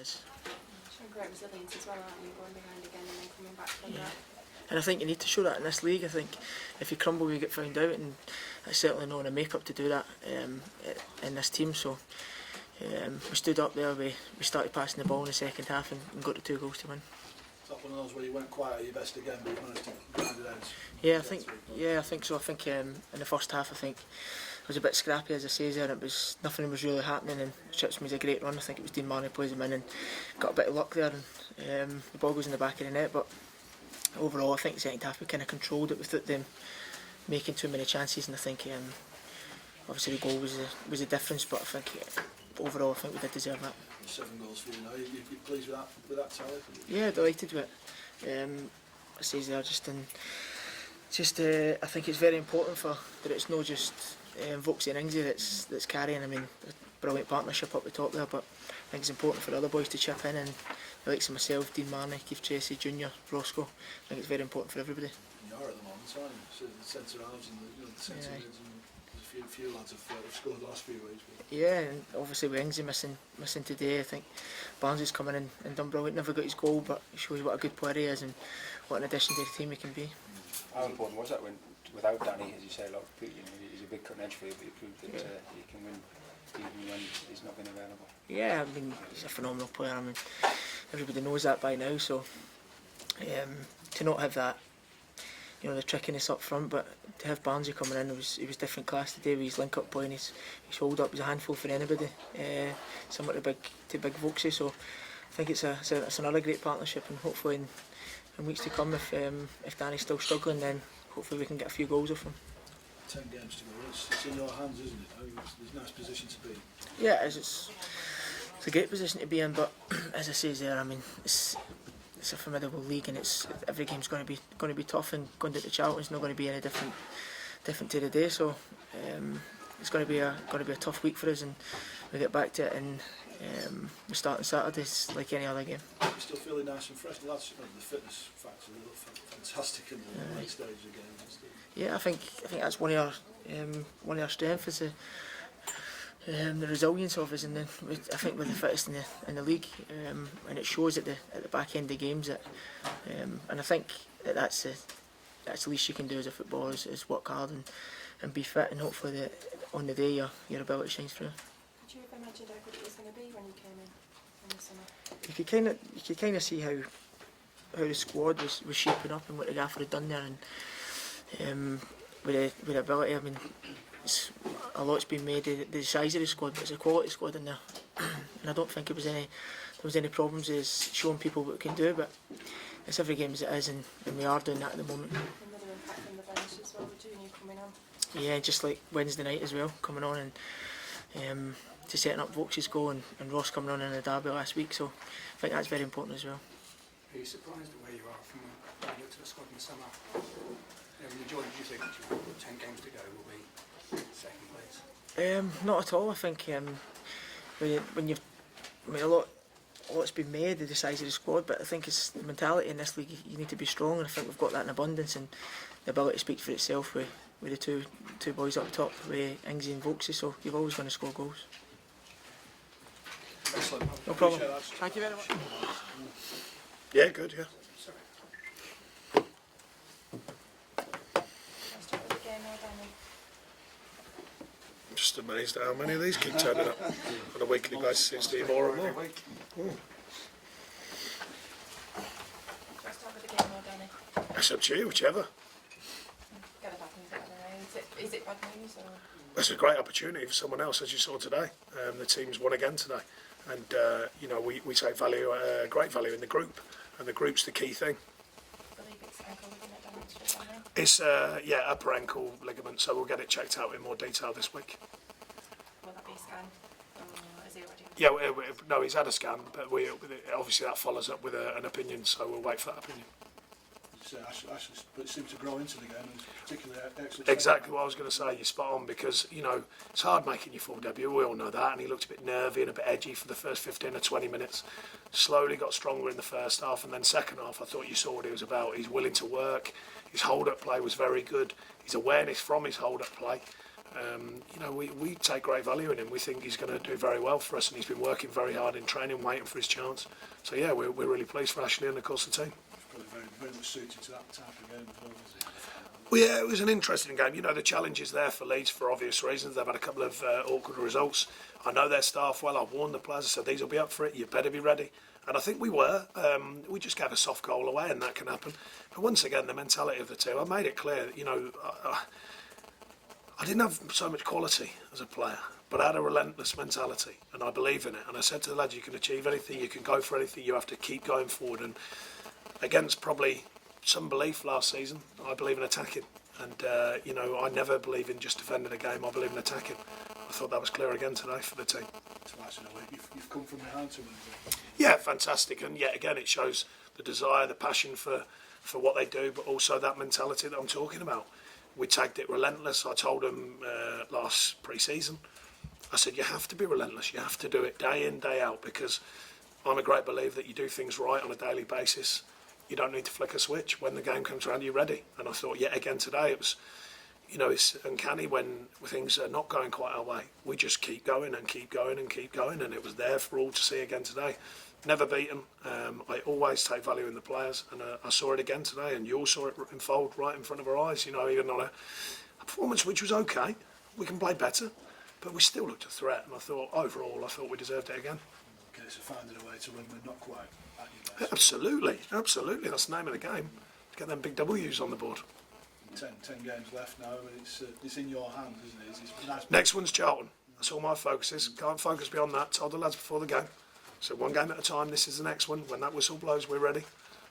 chance. Showing great resilience as well, aren't you? Going behind again and then coming back from that. And I think you need to show that in this league. I think if you crumble, you get found out, and it's certainly not in the makeup to do that in this team. So we stood up there, we started passing the ball in the second half and got the 2 goals to win. Is that one of those where you weren't quite at your best again, but you managed to grind it out? Yeah, I think so. I think in the first half, I think it was a bit scrappy, as I say there. Nothing was really happening, and Chips made a great run. I think it was Dean Marnie plays him in and got a bit of luck there, and the ball goes in the back of the net. But overall, I think the second half we kind of controlled it without them making too many chances, and I think obviously the goal was a difference, but I think overall I think we did deserve that. 7 goals for you now. You pleased with that tally? Yeah, delighted with it. I say there I think it's very important that it's not just Vokesy and Ingsy that's carrying. I mean, a brilliant partnership up the top there, but I think it's important for other boys to chip in, and the likes of myself, Dean Marnie, Keith Tracy, Junior, Roscoe. I think it's very important for everybody. You are at the moment, aren't you? So the centre halves and the centre mids, and there's a few lads have scored the last few weeks. Yeah, and obviously with Ingsy missing today, I think Barnes coming in and done brilliant. Never got his goal, but it shows what a good player he is and what an addition to the team he can be. How important was that when, without Danny, as you say, he's a big cutting edge for you, but he proved that he can win even when he's not been available? Yeah, I mean, he's a phenomenal player. I mean, everybody knows that by now, so to not have that, the trickiness up front, but to have Barnsley coming in, he was different class today with his link-up play and his hold up. He's a handful for anybody, similar to big Vokesy, so I think it's another great partnership, and hopefully in weeks to come, if Danny's still struggling, then hopefully we can get a few goals off him. 10 games to go. It's in your hands, isn't it? It's a nice position to be. Yeah, it's a great position to be in, but as I say there, I mean, it's a formidable league, and every game's going to be tough, and going to the Charlton's not going to be any different to the day. So it's going to be a tough week for us, and we get back to it, and we start on Saturdays like any other game. You're still feeling nice and fresh. The lads, the fitness factor look fantastic in the late stage of the game. Yeah, I think that's one of our strengths is the resilience of us, and I think we're the fittest in the league, and it shows at the back end of games. And I think that's the least you can do as a footballer is work hard and be fit, and hopefully on the day your ability shines through. Did you ever imagine how good it was going to be when you came in the summer? You could kind of see how the squad was shaping up and what the gaffer had done there, and with the ability. I mean, a lot's been made of the size of the squad, but it's a quality squad in there, and I don't think there was any problems as showing people what we can do. But it's every game as it is, and we are doing that at the moment. Another impact from the bench as well, with 2 new coming on. Yeah, just like Wednesday night as well, coming on, and to setting up Vokes's goal, and Ross coming on in the derby last week. So I think that's very important as well. Are you surprised at where you are from when you looked at the squad in the summer? Majority, do you think 10 games to go will be second place? Not at all. I think a lot's been made of the size of the squad, but I think it's the mentality in this league. You need to be strong, and I think we've got that in abundance, and the ability speaks for itself with the two boys up top, with Ingsy and Vokesy. So you're always going to score goals. Excellent. No problem. Thank you very much. Yeah, good. Yeah. Just amazed at how many of these keep turning up on a weekly basis. Seems to be more and more. That's up to you, whichever. Is it bad news? Or? That's a great opportunity for someone else, as you saw today. The team's won again today, and we take value, great value in the group, and the group's the key thing. I believe it's ankle ligament damage. It's upper ankle ligament, so we'll get it checked out in more detail this week. Will that be a scan? Or is he already? Yeah, no, he's had a scan, but obviously that follows up with an opinion, so we'll wait for that opinion. Ashley seemed to grow into the game, and particularly excellent. Exactly what I was going to say. You're spot on, because it's hard making your full debut. We all know that, and he looked a bit nervy and a bit edgy for the first 15 or 20 minutes. Slowly got stronger in the first half, and then second half, I thought you saw what he was about. He's willing to work. His hold-up play was very good. His awareness from his hold-up play You know, we take great value in him. We think he's going to do very well for us, and he's been working very hard in training, waiting for his chance. So yeah, we're really pleased for Ashley and of course the team. Probably very much suited to that type of game as well, is it? Well, yeah, it was an interesting game. You know, the challenge is there for Leeds for obvious reasons. They've had a couple of awkward results. I know their staff well. I've warned the players. I said, these will be up for it. You better be ready. And I think we were. We just gave a soft goal away, and that can happen. But once again, the mentality of the team, I made it clear, you know, I didn't have so much quality as a player, but I had a relentless mentality, and I believe in it. And I said to the lads, you can achieve anything, you can go for anything, you have to keep going forward. And against probably some belief last season, I believe in attacking. And, you know, I never believe in just defending a game, I believe in attacking. I thought that was clear again today for the team. Twice in a week, you've come from behind to win. Yeah, fantastic. And yet again, it shows the desire, the passion for what they do, but also that mentality that I'm talking about. We tagged it relentless. I told them last pre-season, I said, you have to be relentless. You have to do it day in, day out, because I'm a great believer that you do things right on a daily basis. You don't need to flick a switch. When the game comes around, you're ready. And I thought, yet again today, it was, you know, it's uncanny when things are not going quite our way. We just keep going and keep going and keep going, and it was there for all to see again today. Never beaten. I always take value in the players, and I saw it again today, and you all saw it unfold right in front of our eyes. You know, even on a performance which was okay, we can play better, but we still looked a threat. And I thought overall, I thought we deserved it again. Okay, so finding a way to win, but not quite at your best. Absolutely, absolutely. That's the name of the game. To get them big W's on the board. 10 games left now, and it's in your hands, isn't it? It's nice. Next one's Charlton. That's all my focus is. Can't focus beyond that. Told the lads before the game. So one game at a time. This is the next one. When that whistle blows, we're ready.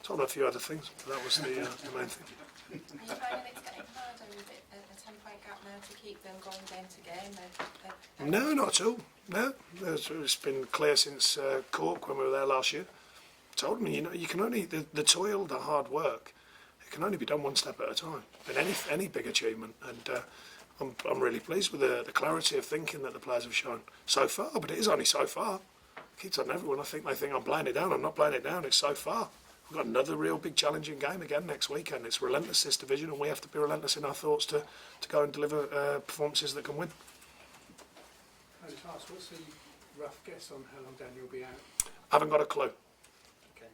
Told them a few other things, but that was the main thing. Are you finding it's getting harder with it, a 10-point gap now to keep them going game to game? No, not at all. No, it's been clear since Cork when we were there last year. Told me, you know, you can only the toil, the hard work. It can only be done one step at a time in any big achievement. And I'm really pleased with the clarity of thinking that the players have shown so far. But it is only so far. I keep telling everyone, I think they think I'm playing it down. I'm not playing it down. It's so far. We've got another real big challenging game again next weekend. It's relentless, this division, and we have to be relentless in our thoughts to go and deliver performances that can win. Can I just ask, what's the rough guess on how long Daniel will be out? I haven't got a clue. Okay.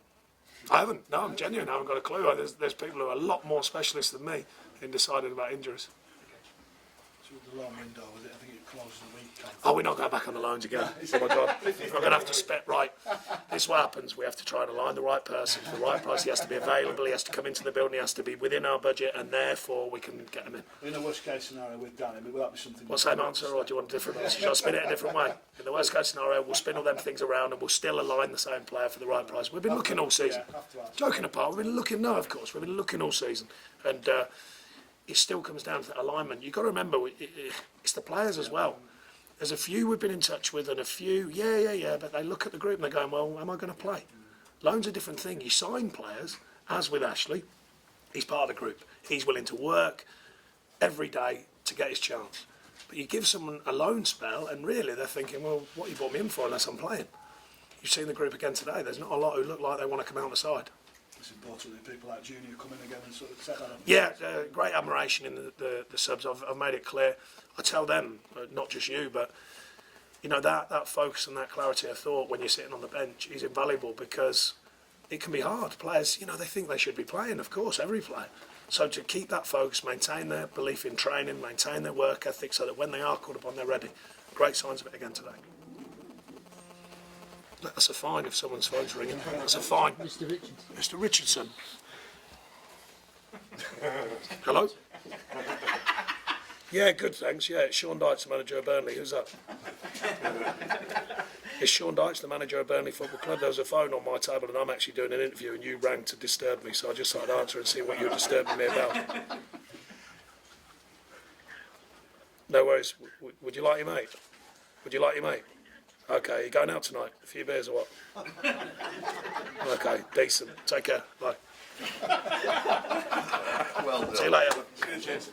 I haven't. No, I'm genuine. I haven't got a clue. There's people who are a lot more specialists than me in deciding about injuries. So the long window, was it? I think it closes a week. Oh, we're not going back on the loans again. Oh my God. We're going to have to spec right. This is what happens. We have to try and align the right person for the right price. He has to be available. He has to come into the building. He has to be within our budget, and therefore we can get him in. In a worst case scenario with Danny, will that be something? What's the same answer, or do you want a different answer? Shall I spin it a different way? In the worst case scenario, we'll spin all them things around and we'll still align the same player for the right price. We've been looking all season. Joking apart, we've been looking. No, of course, we've been looking all season, and it still comes down to that alignment. You've got to remember, it's the players as well. There's a few we've been in touch with, and a few, but they look at the group and they're going, well, am I going to play? Loan's a different thing. You sign players, as with Ashley, he's part of the group. He's willing to work every day to get his chance. But you give someone a loan spell, and really they're thinking, well, what you brought me in for unless I'm playing? You've seen the group again today. There's not a lot who look like they want to come out on the side. It's important that people like Junior come in again and sort of set that up. Yeah, great admiration in the subs. I've made it clear. I tell them, not just you, but you know that focus and that clarity of thought when you're sitting on the bench is invaluable, because it can be hard. Players, you know, they think they should be playing. Of course, every player. So to keep that focus, maintain their belief in training, maintain their work ethic, so that when they are called upon, they're ready. Great signs of it again today. That's a fine if someone's phone's ringing. That's a fine. Mr. Richardson. Mr. Richardson. Hello? Yeah, good, thanks. Yeah, it's Sean Dyche, the manager of Burnley. Who's that? It's Sean Dyche, the manager of Burnley Football Club. There was a phone on my table and I'm actually doing an interview and you rang to disturb me, so I just thought I'd answer and see what you were disturbing me about. No worries. Would you like your mate? Would you like your mate? Okay, you going out tonight? A few beers or what? Okay, decent. Take care. Bye. Well done. See you later. Cheers.